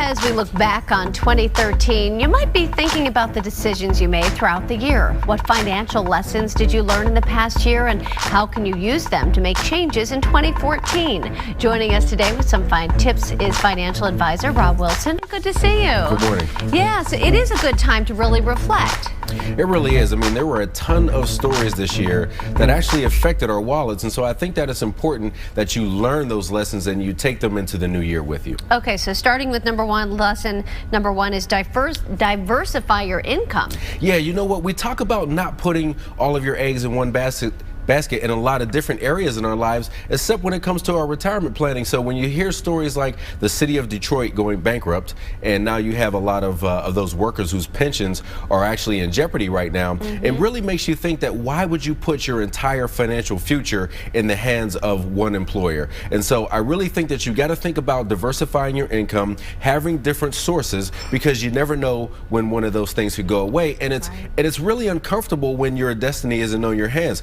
As we look back on 2013, you might be thinking about the decisions you made throughout the year. What financial lessons did you learn in the past year, and how can you use them to make changes in 2014? Joining us today with some fine tips is financial advisor Rob Wilson. Good to see you. Good morning. Yes, it is a good time to really reflect. It really is. I mean, there were a ton of stories this year that actually affected our wallets, and so I think that it's important that you learn those lessons and you take them into the new year with you. Okay, so starting with lesson number one is diversify your income. Yeah, you know what? We talk about not putting all of your eggs in one basket in a lot of different areas in our lives, except when it comes to our retirement planning. So when you hear stories like the city of Detroit going bankrupt, and now you have a lot of those workers whose pensions are actually in jeopardy right now, it really makes you think that why would you put your entire financial future in the hands of one employer? And so I really think that you got to think about diversifying your income, having different sources, because you never know when one of those things could go away. And it's really uncomfortable when your destiny isn't on your hands.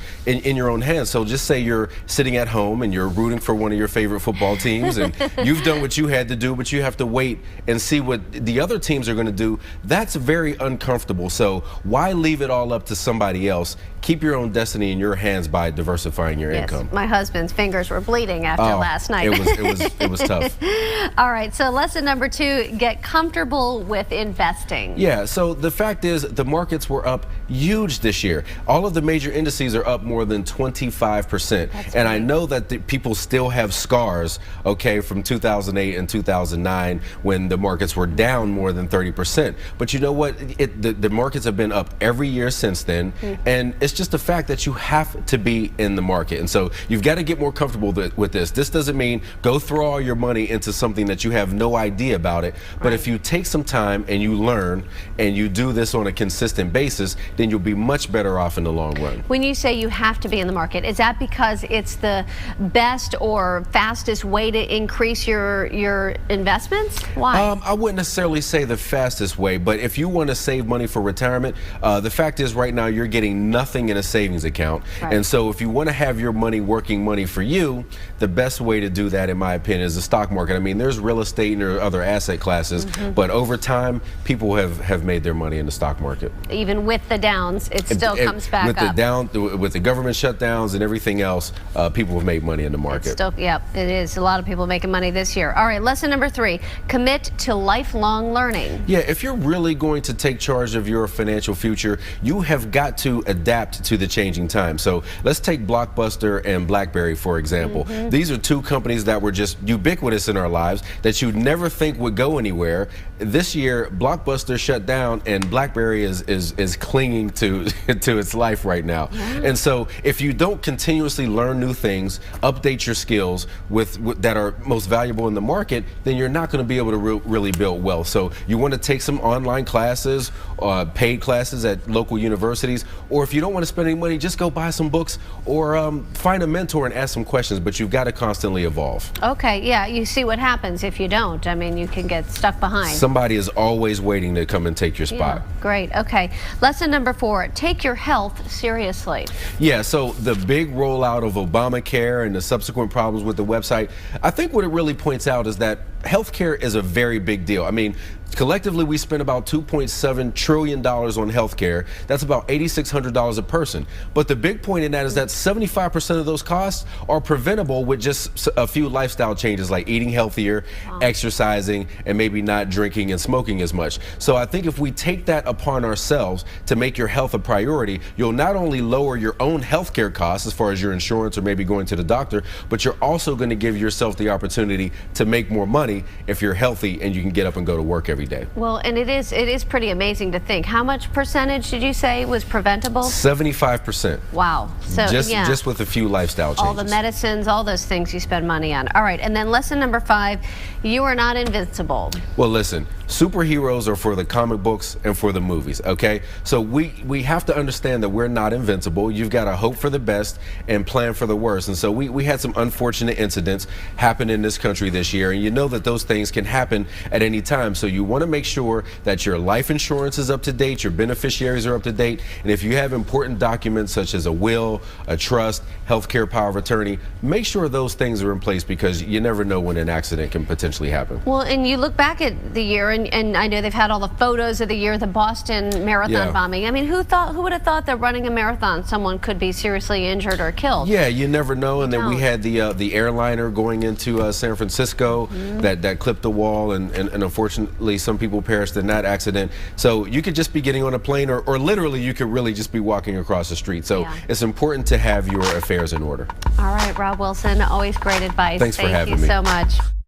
In your own hands. So just say you're sitting at home and you're rooting for one of your favorite football teams, and you've done what you had to do, but you have to wait and see what the other teams are going to do. That's very uncomfortable. So why leave it all up to somebody else? Keep your own destiny in your hands by diversifying your income. My husband's fingers were bleeding after last night. It was tough. All right, so lesson number two, get comfortable with investing. Yeah, so the fact is the markets were up huge this year. All of the major indices are up more than 25%. And I know that the people still have scars, okay, from 2008 and 2009 when the markets were down more than 30%. But you know what? The markets have been up every year since then. And it's just a fact that you have to be in the market. And so you've got to get more comfortable with this. This doesn't mean go throw all your money into something that you have no idea about it. But if you take some time and you learn and you do this on a consistent basis, then you'll be much better off in the long run. When you say you have to be in the market, is that because it's the best or fastest way to increase your investments? Why? I wouldn't necessarily say the fastest way, but if you want to save money for retirement, the fact is right now you're getting nothing in a savings account. And so if you want to have your money working money for you, the best way to do that, in my opinion, is the stock market. I mean, there's real estate and there are other asset classes, but over time, people have made their money in the stock market. Even with the downs, it still comes back up. With the government shutdowns and everything else, people have made money in the market. Yep, it is. A lot of people making money this year. All right, lesson number three, commit to lifelong learning. Yeah, if you're really going to take charge of your financial future, you have got to adapt to the changing times. So let's take Blockbuster and Blackberry, for example. These are two companies that were just ubiquitous in our lives that you'd never think would go anywhere. This year, Blockbuster shut down and Blackberry is clinging to its life right now. And so if you don't continuously learn new things, update your skills that are most valuable in the market, then you're not going to be able to really build wealth. So you want to take some online classes, paid classes at local universities, or if you don't want to spend any money, just go buy some books or find a mentor and ask some questions, but you've got to constantly evolve. Okay, yeah, you see what happens if you don't. I mean, you can get stuck behind. Somebody is always waiting to come and take your spot. Yeah, great, okay. Lesson number four, take your health seriously. Yeah, so the big rollout of Obamacare and the subsequent problems with the website, I think what it really points out is that healthcare is a very big deal. I mean, collectively, we spend about $2.7 trillion on healthcare. That's about $8,600 a person. But the big point in that is that 75% of those costs are preventable with just a few lifestyle changes like eating healthier, exercising, and maybe not drinking and smoking as much. So I think if we take that upon ourselves to make your health a priority, you'll not only lower your own healthcare costs as far as your insurance or maybe going to the doctor, but you're also going to give yourself the opportunity to make more money if you're healthy and you can get up and go to work every day. Well, and it is pretty amazing to think. How much percentage did you say was preventable? 75%. Wow. So just with a few lifestyle changes. All the medicines, all those things you spend money on. All right, and then lesson number five, you are not invincible. Well, listen, superheroes are for the comic books and for the movies, okay? So we have to understand that we're not invincible. You've got to hope for the best and plan for the worst. And so we had some unfortunate incidents happen in this country this year, and you know that that those things can happen at any time. So you want to make sure that your life insurance is up to date, your beneficiaries are up to date, and if you have important documents such as a will, a trust, healthcare power of attorney, make sure those things are in place, because you never know when an accident can potentially happen. Well, and you look back at the year, and I know they've had all the photos of the year, the Boston Marathon bombing. I mean, who would have thought that running a marathon, someone could be seriously injured or killed? Yeah, you never know. And then we had the airliner going into San Francisco that clipped the wall, and unfortunately some people perished in that accident. So you could just be getting on a plane, or literally you could really just be walking across the street. So it's important to have your affairs in order. All right, Rob Wilson, always great advice. Thanks for having me. Thank you so much.